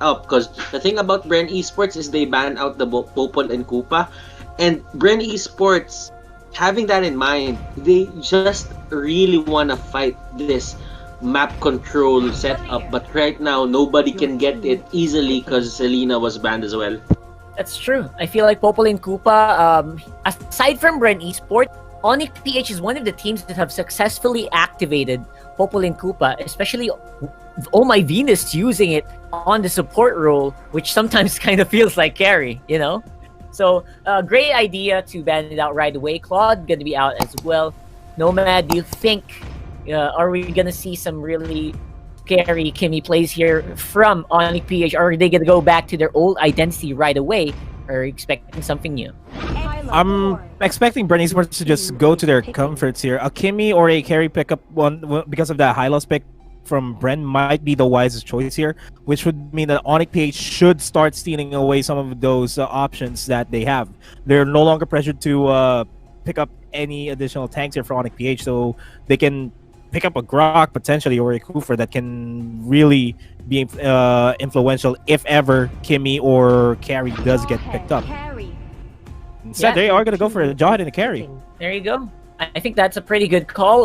up. Because the thing about BREN Esports is they ban out the Popol and Koopa. And BREN Esports, having that in mind, they just really want to fight this map control setup. But right now, nobody can get it easily because Selena was banned as well. That's true. I feel like Popol and Koopa, aside from BREN Esport, Onic PH is one of the teams that have successfully activated Popol and Koopa, especially Oh My Venus using it on the support role, which sometimes kind of feels like carry, you know? So, great idea to ban it out right away. Claude going to be out as well. Nomad, do you think, are we going to see some really scary Kimmy plays here from Onic PH? Or are they going to go back to their old identity right away? Or are you expecting something new? I'm expecting BREN Esports to just go to their comforts here. A Kimmy or a carry pickup one because of that high loss pick from BREN might be the wisest choice here, which would mean that Onic PH should start stealing away some of those options that they have. They're no longer pressured to pick up any additional tanks here for Onic PH, so they can pick up a Grok potentially or a Kufra that can really be influential if ever Kimmy or carry does get picked up. Instead, they are going to go for a Jawhead and a carry. There you go. I think that's a pretty good call.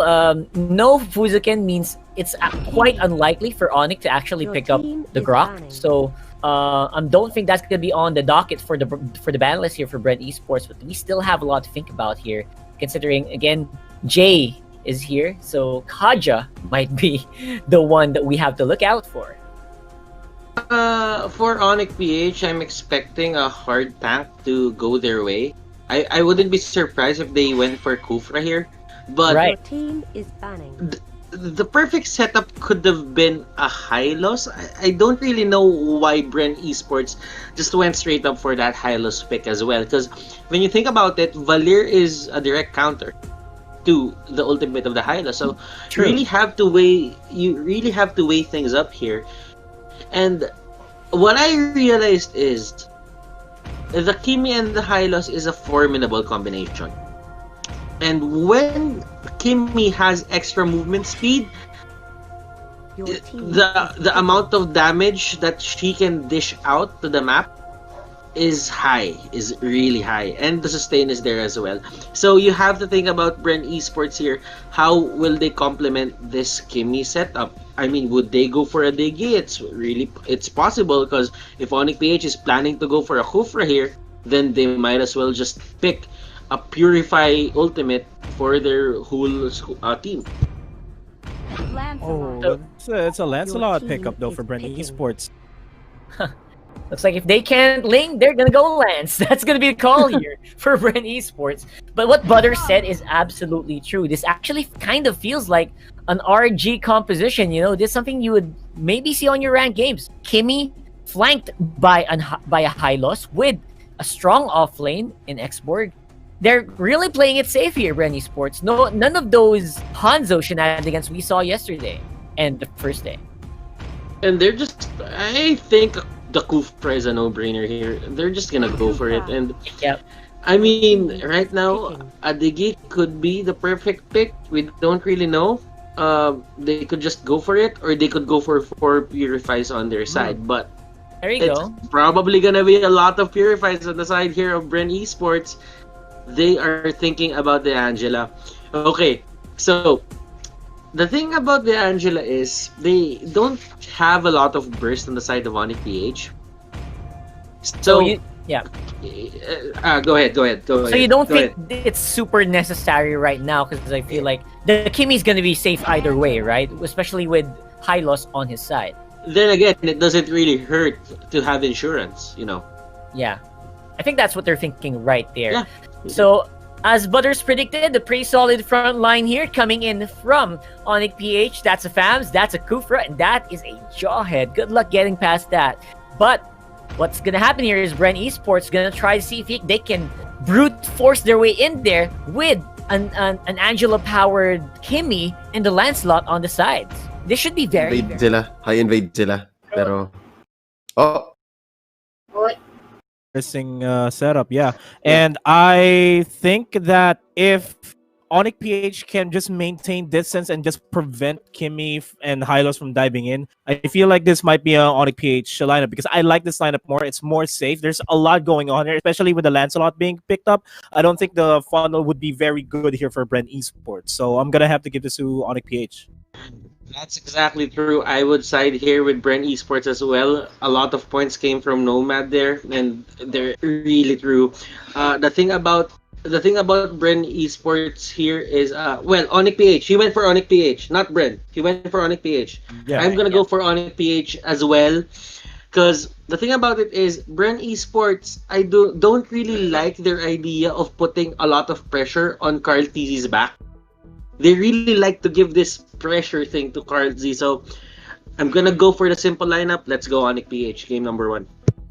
No Fuzuken means it's quite unlikely for Onic to actually pick up the Grok. So I don't think that's going to be on the docket for the ban list here for BREN Esports. But we still have a lot to think about here, considering, again, Jay is here. So Kaja might be the one that we have to look out for. For Onic PH, I'm expecting a hard tank to go their way. I wouldn't be surprised if they went for Kufra here, but right. Team is banning. The perfect setup could have been a Hylos. I don't really know why BREN Esports just went straight up for that Hylos pick as well. Because when you think about it, Valir is a direct counter to the ultimate of the Hylos. So True. you really have to weigh things up here. And what I realized is the Kimmy and the Hylos is a formidable combination. And when Kimmy has extra movement speed, the amount of damage that she can dish out to the map is really high, and the sustain is there as well. So you have to think about BREN Esports here. How will they complement this Kimmy setup? I mean, would they go for a Diggy? It's possible, because if Onic PH is planning to go for a Kufra here, then they might as well just pick a Purify ultimate for their whole team. Oh, it's a Lancelot pickup though for BREN Esports. Looks like if they can't Ling, they're gonna go Lance. That's gonna be the call here for BREN Esports. But what Butter said is absolutely true. This actually kind of feels like an RG composition. You know, this is something you would maybe see on your ranked games. Kimmy flanked by a Hylos with a strong offlane in Xborg. They're really playing it safe here, BREN Esports. No, none of those Hanzo shenanigans we saw yesterday and the first day. And they're just, I think the Kufra is a no-brainer here. They're just gonna go for it. And Yep. I mean, right now, Adigi could be the perfect pick. We don't really know. They could just go for it, or they could go for 4 Purifies on their side. But There you go. probably gonna be a lot of Purifies on the side here of BREN Esports. They are thinking about the Angela. Okay, so the thing about the Angela is they don't have a lot of burst on the side of Onic PH. So yeah. Go ahead. So you don't think it's super necessary right now, because I feel like the Kimmy's gonna be safe either way, right? Especially with Hylos on his side. Then again, it doesn't really hurt to have insurance, you know. Yeah. I think that's what they're thinking right there. Yeah. So, as Butters predicted, the pretty solid front line here coming in from Onic PH. That's a FAMS, that's a Kufra, and that is a Jawhead. Good luck getting past that. But what's going to happen here is BREN Esports going to try to see if they can brute force their way in there with an Angela-powered Kimmy and the Lancelot on the sides. This should be very, Invade sila. High invade sila. Pero... Oh! Interesting setup, yeah. And I think that if Onic PH can just maintain distance and just prevent and Hylos from diving in, I feel like this might be an Onic PH lineup because I like this lineup more. It's more safe. There's a lot going on here, especially with the Lancelot being picked up. I don't think the funnel would be very good here for BREN Esports. So I'm gonna have to give this to Onic PH. That's exactly true. I would side here with BREN Esports as well. A lot of points came from Nomad there, and they're really true. The thing about BREN Esports here is well, Onic PH. He went for Onic PH, not BREN. He went for Onic PH. Yeah. I'm gonna go for Onic PH as well. Because the thing about it is, BREN Esports, I don't really like their idea of putting a lot of pressure on Carl TZ's back. They really like to give this pressure thing to Carl Z. So I'm gonna go for the simple lineup. Let's go Onic PH, game number 1.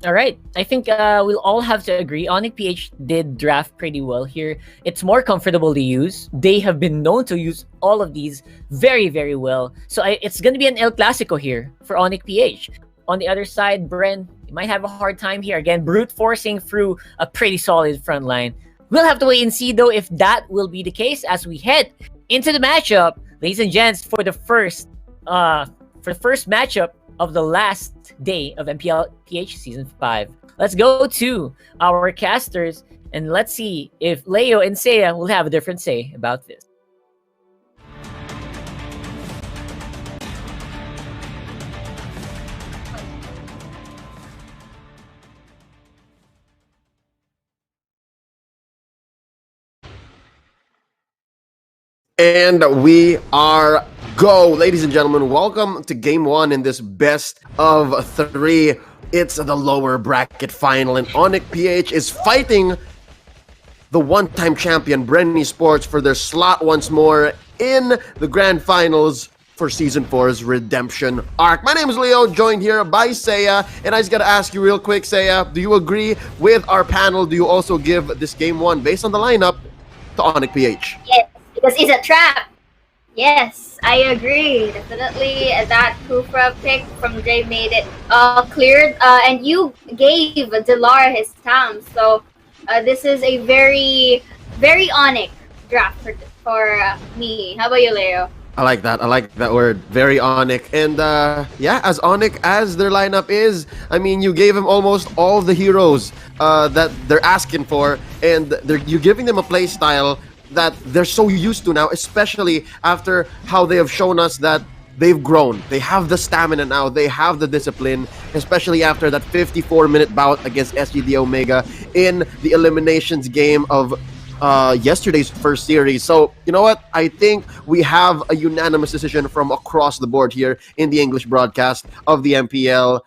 All right. I think we'll all have to agree. Onic PH did draft pretty well here. It's more comfortable to use. They have been known to use all of these very, very well. So it's going to be an El Clasico here for Onic PH. On the other side, BREN might have a hard time here. Again, brute forcing through a pretty solid front line. We'll have to wait and see, though, if that will be the case as we head into the matchup. Ladies and gents, for the first matchup of the last day of MPL PH Season 5. Let's go to our casters and let's see if Leo and Seiya will have a different say about this. And we are go, ladies and gentlemen. Welcome to game 1 in this best of 3. It's the lower bracket final, and Onic PH is fighting the one-time champion BREN Esports for their slot once more in the grand finals for Season 4's Redemption arc. My name is Leo, joined here by Seiya, and I just gotta ask you real quick, Seiya, do you agree with our panel? Do you also give this game 1, based on the lineup, to Onic PH? Yes, because it's a trap. Yes, I agree. Definitely that Kufra pick from Jay made it cleared. And you gave Delar his time. So this is a very, very Onic draft for me. How about you, Leo? I like that. I like that word. Very Onic. And yeah, as Onic as their lineup is, I mean, you gave them almost all the heroes that they're asking for. And you're giving them a play style that they're so used to now, especially after how they have shown us that they've grown. They have the stamina now. They have the discipline, especially after that 54-minute bout against SGD Omega in the eliminations game of yesterday's first series. So, you know what? I think we have a unanimous decision from across the board here in the English broadcast of the MPL.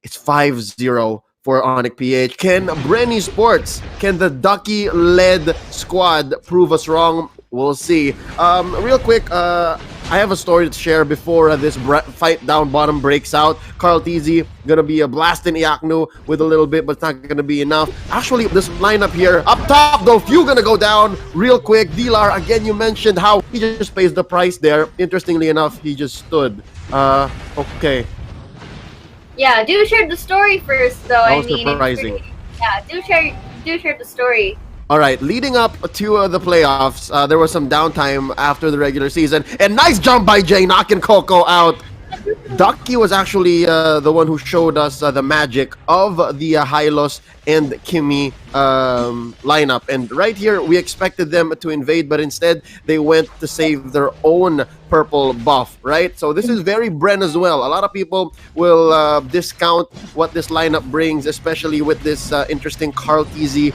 It's 5-0 for Onic PH. Can BREN Esports, can the Ducky-led squad prove us wrong? We'll see. Real quick, I have a story to share before this fight down bottom breaks out. Carl TZ gonna be blasting Iaknu with a little bit, but it's not gonna be enough. Actually, this lineup here, up top though, few gonna go down real quick. Dilar, again, you mentioned how he just pays the price there. Interestingly enough, he just stood. Okay. Yeah, do share the story first, though. That was surprising. Do share the story. All right, leading up to the playoffs, there was some downtime after the regular season, and nice jump by Jay, knocking Coco out. Ducky was actually the one who showed us the magic of the Hylos and Kimmy lineup. And right here, we expected them to invade, but instead, they went to save their own purple buff, right? So this is very BREN as well. A lot of people will discount what this lineup brings, especially with this interesting Carl TZ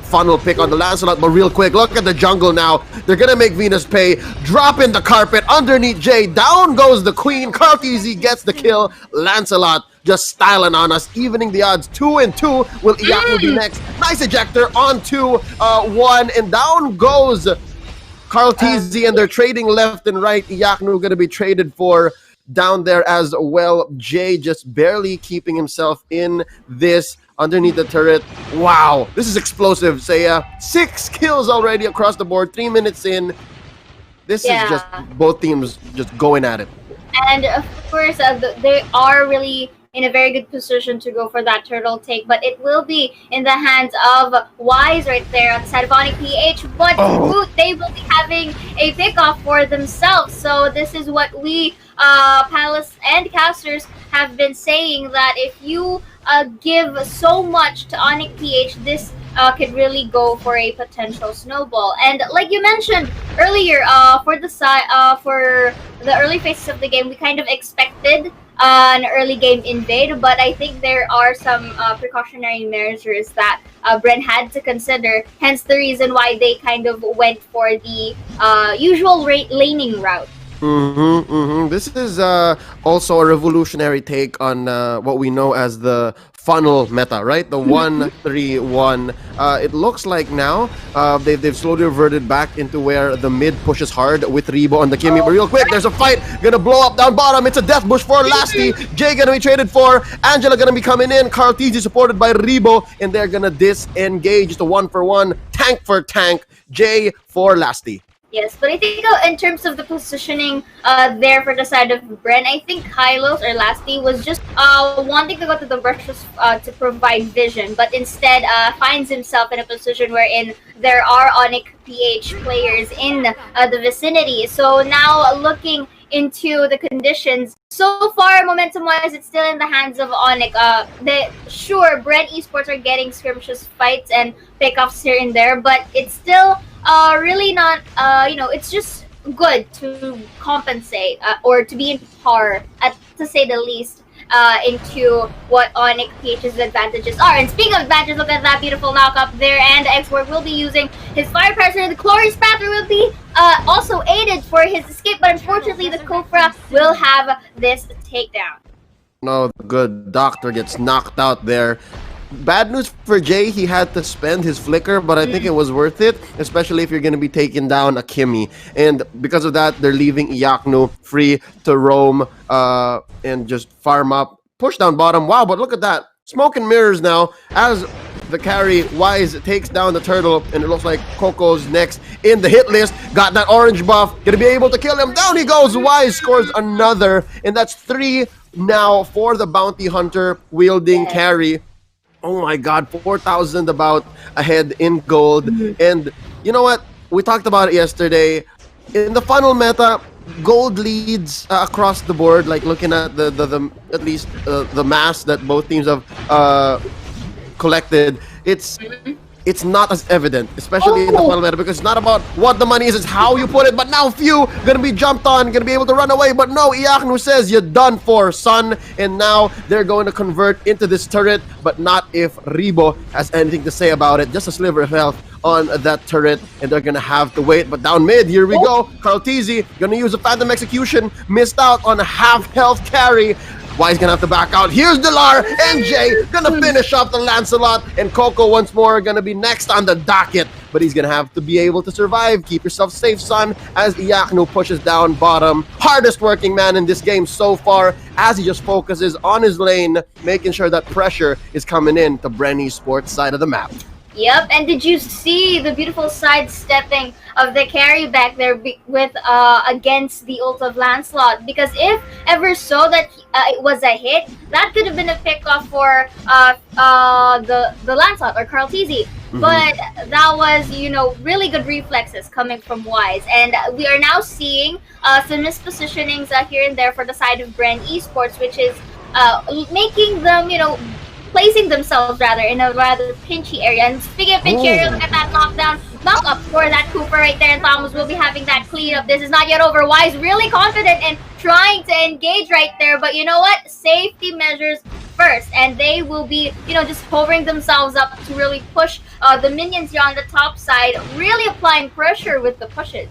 funnel pick on the Lancelot. But real quick, look at the jungle now. They're gonna make Venus pay. Drop in the carpet underneath Jay. Down goes the queen. Carl TZ gets the kill. Lancelot just styling on us, evening the odds. 2-2. Will Iyaku be next? Nice ejector on 2-1, and down goes Carl TZ, and they're trading left and right. Iyaku gonna be traded for down there as well. Jay just barely keeping himself in this underneath the turret. Wow, this is explosive. Seiya, 6 kills already across the board, 3 minutes in. This is just both teams just going at it. And of course, they are really in a very good position to go for that turtle take, but it will be in the hands of Wise right there on the side of Onic PH. But they will be having a pickoff for themselves. So this is what we panelists and casters have been saying, that if you give so much to Onic PH, this could really go for a potential snowball. And like you mentioned earlier, for the early phases of the game, we kind of expected an early game invade, but I think there are some precautionary measures that BREN had to consider, hence the reason why they kind of went for the usual laning route. This is also a revolutionary take on what we know as the funnel meta, right? The 1-3-1. It looks like now they've slowly reverted back into where the mid pushes hard with Rebo on the Kimmy. But real quick, there's a fight gonna blow up down bottom. It's a death bush for Lasty. Jay gonna be traded for. Angela gonna be coming in. Carl TZ supported by Rebo, and they're gonna disengage. Just a 1-for-1, tank for tank. Jay for Lasty. Yes, but I think in terms of the positioning there for the side of BREN, I think Kylos or Lasty was just wanting to go to the brushes to provide vision, but instead finds himself in a position wherein there are Onic PH players in the vicinity. So now looking into the conditions, so far momentum-wise, it's still in the hands of Onic. Sure, BREN esports are getting skirmishes fights and pickoffs here and there, but it's still really not, it's just good to compensate or to be in par, to say the least, into what Onic PH's advantages are. And speaking of advantages, look at that beautiful knock-up there, and Export will be using his fire pressure. The Glorious Panther will be also aided for his escape, but unfortunately the Kofra will have this takedown. No, the good doctor gets knocked out there. Bad news for Jay, he had to spend his flicker, but I think it was worth it, especially if you're going to be taking down a Kimmy. And because of that, they're leaving Iaknu free to roam and just farm up, push down bottom. Wow, but look at that. Smoke and mirrors now as the carry Wise takes down the turtle, and it looks like Coco's next in the hit list. Got that orange buff, gonna be able to kill him. Down he goes. Wise scores another, and that's 3 now for the bounty hunter wielding carry. Oh my god, 4,000 about ahead in gold. And you know what? We talked about it yesterday. In the funnel meta, gold leads across the board, like looking at the at least the mass that both teams have collected. It's not as evident, especially in the funnel meta, because it's not about what the money is, it's how you put it. But now few gonna be jumped on, gonna be able to run away. But no, Iaknu says you're done for, son. And now they're going to convert into this turret, but not if Rebo has anything to say about it. Just a sliver of health on that turret, and they're gonna have to wait. But down mid, here we go. Carl TZ gonna use a Phantom Execution, missed out on a half health carry. Wise gonna have to back out. Here's Delar and Jay gonna finish off the Lancelot, and Coco once more gonna be next on the docket, but he's gonna have to be able to survive. Keep yourself safe, son, as Iaknu pushes down bottom. Hardest working man in this game so far, as he just focuses on his lane, making sure that pressure is coming in to BREN esports side of the map. Yep, and did you see the beautiful sidestepping of the carry back there with against the ult of Lancelot? Because if ever so that it was a hit, that could have been a pickoff for the Lancelot or Carl TZ. But that was, really good reflexes coming from Wise. And we are now seeing some mispositionings here and there for the side of BREN esports, which is making them, placing themselves rather in a rather pinchy area. And speaking of pinchy area, look at that knock up for that Cooper right there, and Thomas will be having that clean up. This is not yet over. Wise really confident in trying to engage right there, but you know what? Safety measures first, and they will be, just hovering themselves up to really push the minions here on the top side, really applying pressure with the pushes.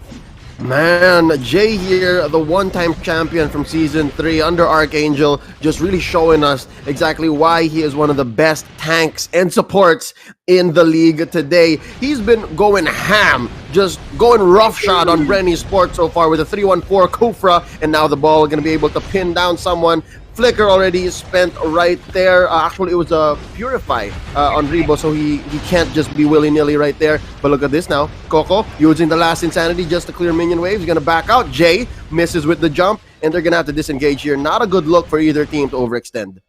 Man, Jay here, the one-time champion from Season 3 under Archangel, just really showing us exactly why he is one of the best tanks and supports in the league today. He's been going ham, just going roughshod on BREN esports so far with a 3-1-4 Kufra, and now the ball going to be able to pin down someone. Flicker already spent right there. Actually, it was a Purify on Rebo, so he can't just be willy-nilly right there. But look at this now. Coco using the last Insanity just to clear minion waves. He's going to back out. Jay misses with the jump, and they're going to have to disengage here. Not a good look for either team to overextend.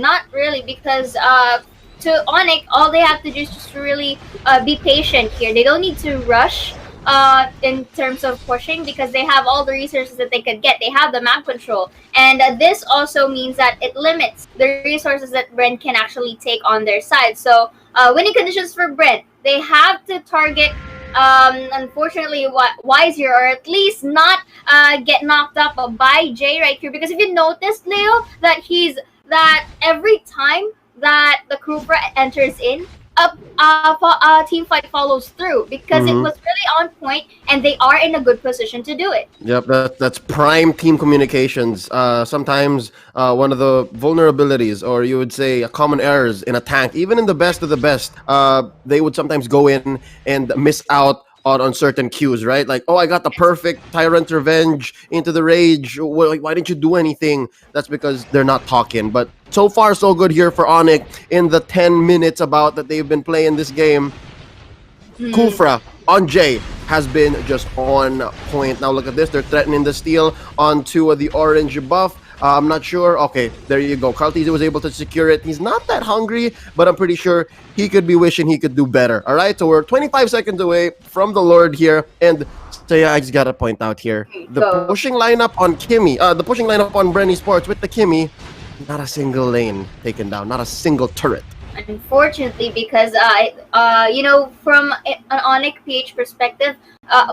not really, because to Onic, all they have to do is just really be patient here. They don't need to rush in terms of pushing, because they have all the resources that they could get. They have the map control, and this also means that it limits the resources that BREN can actually take on their side. So winning conditions for BREN, they have to target unfortunately Wiser, or at least not get knocked up by Jay right here, because if you noticed, Leo, that every time that the Kufra enters in, a team fight follows through, because it was really on point and they are in a good position to do it. Yep, that's prime team communications. Sometimes one of the vulnerabilities, or you would say common errors in a tank, even in the best of the best, they would sometimes go in and miss out on certain cues, right? Like, oh, I got the perfect Tyrant Revenge into the Rage. Why didn't you do anything? That's because they're not talking. But so far, so good here for Onic in the 10 minutes about that they've been playing this game. Kufra on Jay has been just on point. Now look at this. They're threatening the steal onto the orange buff. I'm not sure. Okay, there you go. Carltese was able to secure it. He's not that hungry, but I'm pretty sure he could be wishing he could do better. All right, so we're 25 seconds away from the Lord here. And so yeah, I just got to point out here, the pushing lineup on Kimmy, the pushing lineup on BREN Esports with the Kimmy, not a single lane taken down, not a single turret. Unfortunately, because from an Onic PH perspective,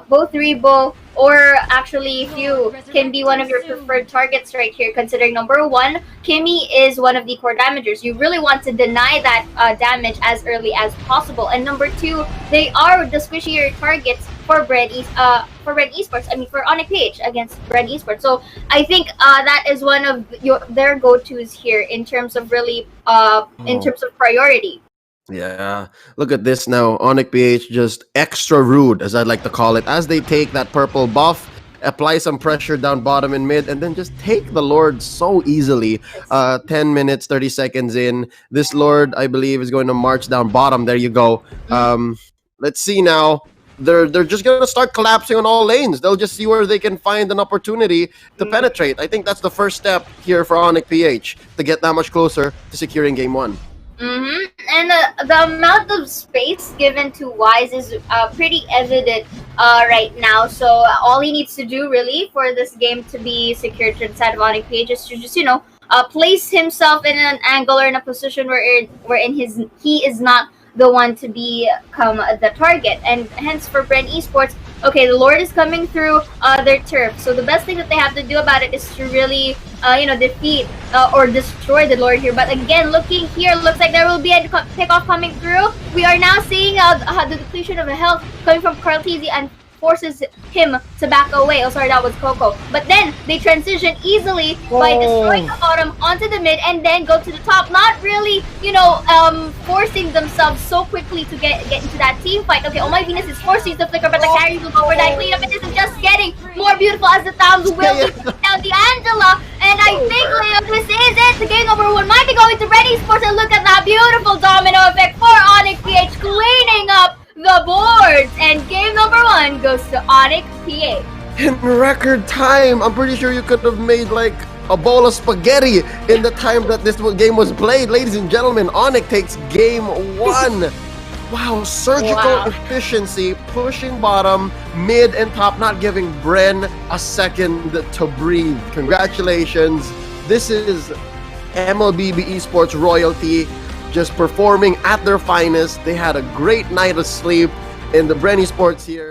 both Rebo or actually Few can be one of your preferred targets right here, considering number one, Kimmy is one of the core damagers. You really want to deny that damage as early as possible. And number two, they are the squishier targets for BREN Esports. I mean, for Onic PH against BREN Esports. So I think that is one of their go-tos here in terms of really in terms of priority. Yeah, look at this now. Onic PH just extra rude, as I'd like to call it, as they take that purple buff, apply some pressure down bottom and mid, and then just take the Lord so easily. 10 minutes, 30 seconds in. This Lord, I believe, is going to march down bottom. There you go. Let's see now. They're just going to start collapsing on all lanes. They'll just see where they can find an opportunity to penetrate. I think that's the first step here for Onic PH, to get that much closer to securing game one. And the amount of space given to Wise is pretty evident right now. So all he needs to do really for this game to be secured inside of Onic PH is to just, place himself in an angle or in a position wherein he is not the one to become the target. And hence for BREN Esports, okay, the Lord is coming through their turf. So the best thing that they have to do about it is to really, defeat or destroy the Lord here. But again, looking here, looks like there will be a pickoff coming through. We are now seeing the depletion of health coming from Carltese and forces him to back away. Oh, sorry, that was Coco. But then they transition easily by destroying the bottom onto the mid and then go to the top. Not really, forcing themselves so quickly to get into that team fight. Okay, Oh My Venus is forced to use the flicker, but the carries will go for that cleanup. It is just getting more beautiful as the Thams will be down the Angela. And I think, Leo, this is it. The game number one might be going to BREN Esports, and look at that beautiful domino effect for Onic PH cleaning up the boards, and game number one goes to Onic PH. In record time, I'm pretty sure you could have made like a bowl of spaghetti in the time that this game was played. Ladies and gentlemen, Onic takes game one. Wow, surgical efficiency, pushing bottom, mid, and top, not giving BREN a second to breathe. Congratulations. This is MLBB Esports royalty, just performing at their finest. They had a great night of sleep in the BREN Esports here.